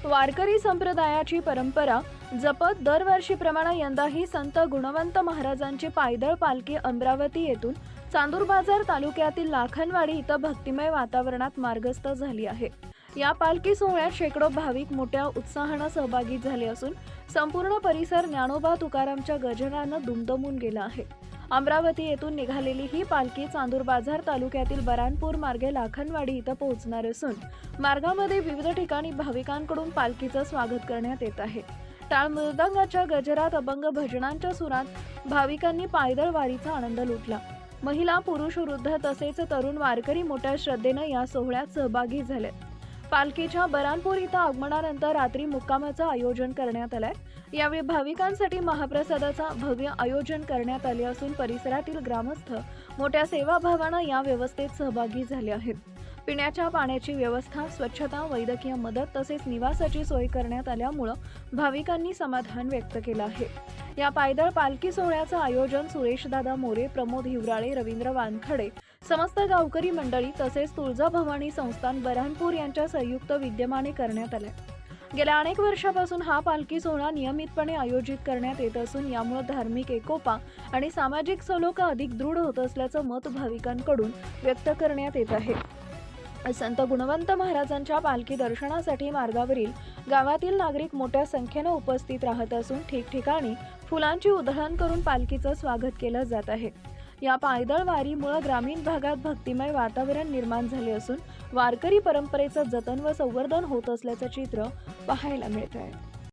वारकरी संप्रदायाची परंपरा जपत दरवर्षीप्रमाणे यंदाही संत गुणवंत महाराजांची पायदळ पालखी अमरावती येथून चांदूर बाजार तालुक्यातील लाखनवाडी इथं भक्तिमय वातावरणात मार्गस्थ झाली आहे। या पालखी सोहळ्यात शेकडो भाविक मोठ्या उत्साहाने सहभागी झाले असून संपूर्ण परिसर ज्ञानोबा तुकारामच्या गजरानं दुमदुमून गेला आहे। अमरावती येथून निघालेली ही पालखी चांदूर बाजार तालुक्यातील बरानपूर मार्गे लाखनवाडी इथं पोहोचणार असून मार्गामध्ये विविध ठिकाणी भाविकांकडून पालखीचं स्वागत करण्यात येत आहे। टाळ मृदंगाच्या गजरात अभंग भजनांच्या सुरात भाविकांनी पायदळ वारीचा आनंद लुटला। महिला, पुरुष, वृद्ध तसेच तरुण वारकरी मोठ्या श्रद्धेने या सोहळ्यात सहभागी झाले। पालखीच्या बरानपूर इथं आगमनानंतर रात्री मुक्कामाचं आयोजन करण्यात आलंय। यावेळी भाविकांसाठी महाप्रसादाचा भव्य आयोजन करण्यात आले असून परिसरातील ग्रामस्थ मोठ्या सेवाभावानं या व्यवस्थेत सहभागी झाले आहेत। पिण्याच्या पाण्याची व्यवस्था, स्वच्छता, वैद्यकीय मदत तसेच निवासाची सोय करण्यात आल्यामुळे भाविकांनी समाधान व्यक्त केलं आहे। या पायदळ पालखी सोहळ्याचं आयोजन सुरेशदादा मोरे, प्रमोद हिवराळे, रवींद्र वानखडे, समस्त गावकरी मंडळी तसेच तुळजाभवानी संस्थान बऱ्हाणपूर यांच्या संयुक्त विद्यमाने करण्यात आले। गेल्या अनेक वर्षापासून हा पालखी सोहळा नियमितपणे आयोजित करण्यात येत असून यामुळे धार्मिक एकोपा आणि सामाजिक सलोखा अधिक दृढ होत असल्याचं मत भाविकांकडून व्यक्त करण्यात येत आहे। संत गुणवंत महाराजांच्या पालखी दर्शनासाठी मार्गावरील गावातील नागरिक मोठ्या संख्येने उपस्थित राहत असून ठिकठिकाणी फुलांची उधळण करून पालखीचं स्वागत केलं जात आहे। या पायदळ वारीमुळे ग्रामीण भागात भक्तिमय वातावरण निर्माण झाले असून वारकरी परंपरेचं जतन व संवर्धन होत असल्याचं चित्र पाहायला मिळत आहे।